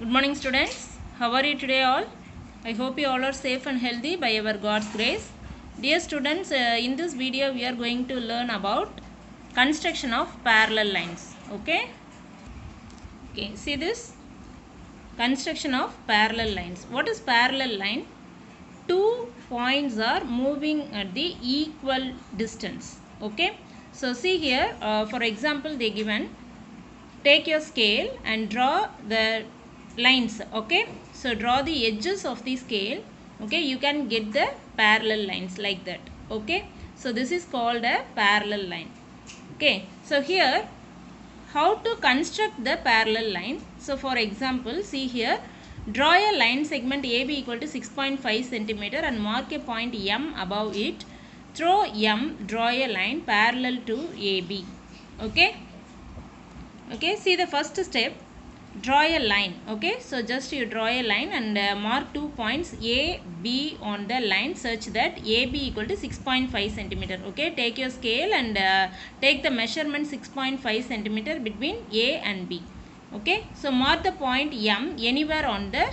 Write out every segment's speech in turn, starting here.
Good morning students. How are you today all? I hope you all are safe and healthy by our God's grace. Dear students, in this video we are going to learn about construction of parallel lines. Okay, see this construction of parallel lines. What is parallel line? Two points are moving at the equal distance. Okay, so see here, for example they given, take your scale and draw the lines. Okay, so draw the edges of the scale. Okay, you can get the parallel lines like that. Okay, so this is called a parallel line. Okay, so here how to construct the parallel line. So for example, see here, draw a line segment AB equal to 6.5 centimeter and mark a point M above it. Through M, draw a line parallel to AB. Okay, see the first step, draw a line. Okay, so just you draw a line and mark 2 points A, B on the line such that AB equal to 6.5 centimeter. Okay, take your scale and take the measurement 6.5 centimeter between A and B. Okay, so mark the point M anywhere on the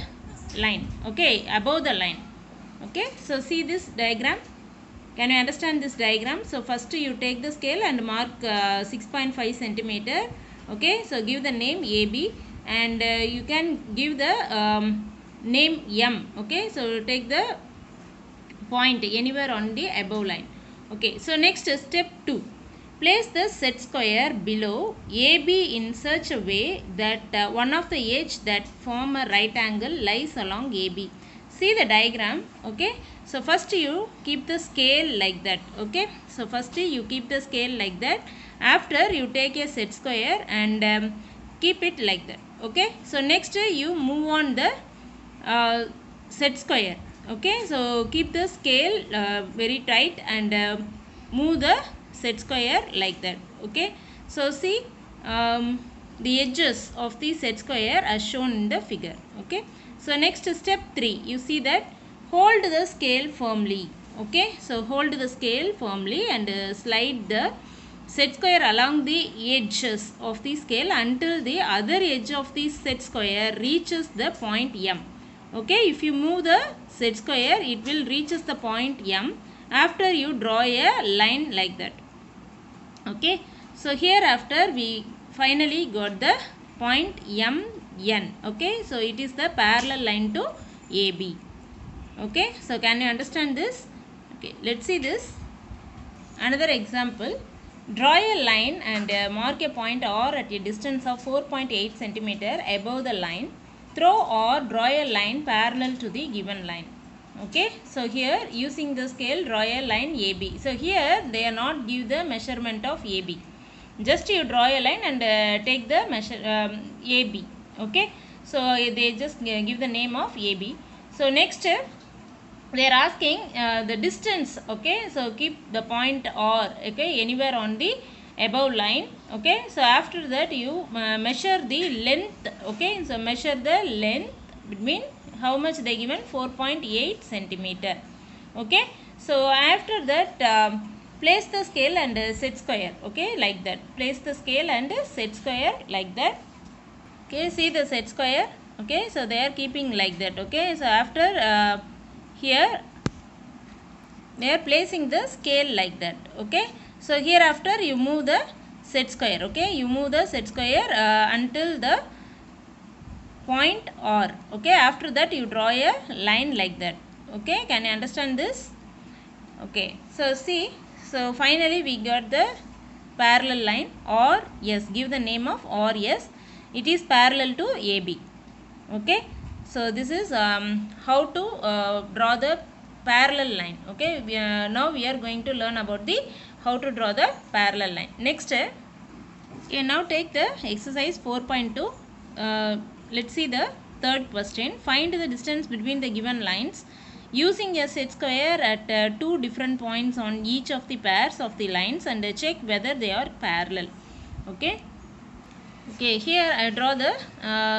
line. Okay, above the line. Okay, so see this diagram. Can you understand this diagram? So first you take the scale and mark 6.5 centimeter. Okay, so give the name AB and you can give the name M. Okay, so take the point anywhere on the above line. Okay, so next step 2. Place the set square below AB in such a way that one of the edge that form a right angle lies along AB. See the diagram. Okay, so first you keep the scale like that. Okay, so first you keep the scale like that. After you take a set square and keep it like that. Okay, so next you move on the set square. Okay, so keep the scale very tight and move the set square like that. Okay, so see the edges of the set square as shown in the figure. Okay, so next step 3, you see that hold the scale firmly. Okay, so hold the scale firmly and slide the set square along the edges of the scale until the other edge of the set square reaches the point M. Okay, if you move the set square, it will reaches the point M after you draw a line like that. Okay, so hereafter we finally got the point MN. Okay, so it is the parallel line to AB. Okay, so can you understand this? Okay, let's see this. Another example. Draw a line and mark a point R at a distance of 4.8 centimeter above the line. Throw or draw a line parallel to the given line. Okay, so here using the scale draw a line AB. So here they are not give the measurement of AB. Just you draw a line and take the measure AB. Okay, so they just give the name of AB. So next they are asking the distance. Okay, so keep the point R, okay, anywhere on the above line. Okay, so after that you measure the length. Okay, so measure the length between how much they given, 4.8 centimeter. Okay, so after that place the scale and set square. Okay, like that, place the scale and set square like that. Okay, see the set square. Okay, so they are keeping like that. Okay, so after here they are placing the scale like that. Okay, so hereafter you move the set square. Okay, you move the set square until the point R. Okay, after that you draw a line like that. Okay, can you understand this? Okay, so see, so finally we got the parallel line or yes, give the name of or yes, it is parallel to AB. Okay, so this is how to draw the parallel line. Okay, now we are going to learn about the how to draw the parallel line. Next, okay, now take the exercise 4.2. Let's see the third question. Find the distance between the given lines using a set square at two different points on each of the pairs of the lines and check whether they are parallel. Okay. Okay, here I draw the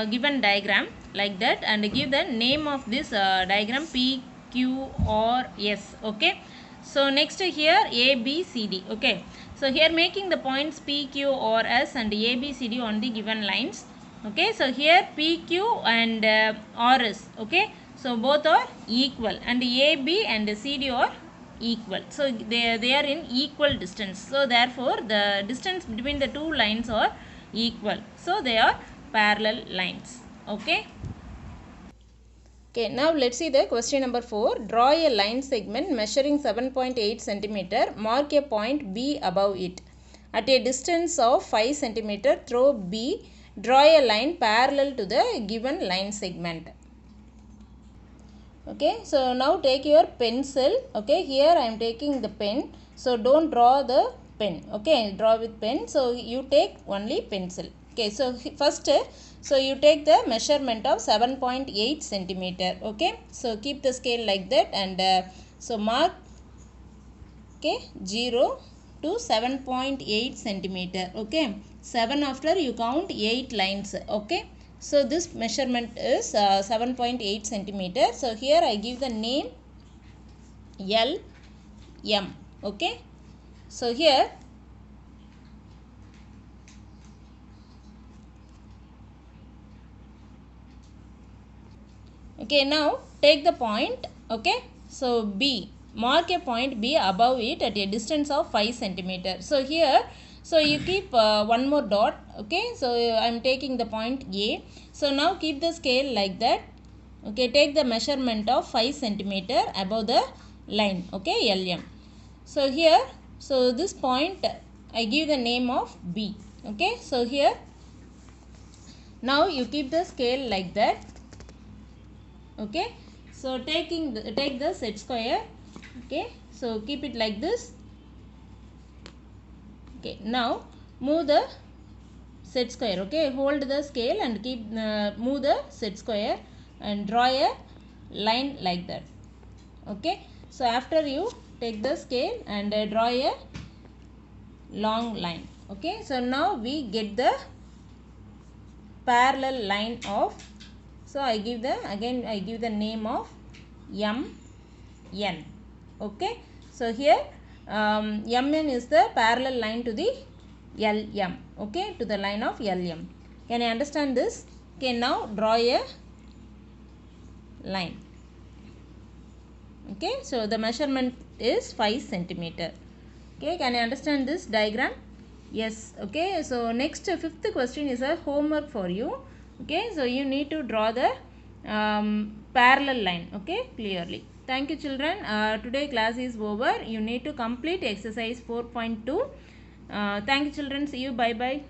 given diagram like that and give the name of this diagram P, Q, or S. Okay, so next here A, B, C, D. Okay, so here making the points P, Q, or S and A, B, C, D on the given lines. Okay, so here PQ and RS, okay, so both are equal, and AB and CD are equal, so they are in equal distance, so therefore the distance between the two lines are equal, so they are parallel lines. Okay. Okay, now let's see the question number 4. Draw a line segment measuring 7.8 centimeter. Mark a point B above it. At a distance of 5 centimeter through B, draw a line parallel to the given line segment. Okay, so now take your pencil. Okay, here I am taking the pen. So don't draw the pen. Okay, draw with pen. So you take only pencil. Okay, so first, so you take the measurement of 7.8 centimeter. Okay, so keep the scale like that, and so mark, okay, 0 to 7.8 centimeter. Okay, 7 after you count 8 lines. Okay, so this measurement is 7.8 centimeter. So here I give the name L M. Okay, so here okay, now take the point. Okay, so B, mark a point B above it at a distance of 5 centimeter. So here, so you keep one more dot. Okay, so I am taking the point A. So now keep the scale like that. Okay, take the measurement of 5 centimeter above the line. Okay, LM. So here, so this point I give the name of B. Okay, so here now you keep the scale like that. Okay, so take the set square. Okay, so keep it like this. Okay, now move the set square. Okay, hold the scale and keep move the set square and draw a line like that. Okay, so after you take the scale and draw a long line. Okay, so now we get the parallel line of, so I give the name of MN. Okay, so here MN is the parallel line to the LM. Okay, to the line of LM. Can you understand this? Okay, now draw a line. Okay, so the measurement is 5 centimeter. Okay, can you understand this diagram? Yes. Okay, so next fifth question is a homework for you. Okay, so you need to draw the parallel line. Okay, clearly. Thank you, children. Today class is over. You need to complete exercise 4.2. Thank you, children. See you. Bye bye.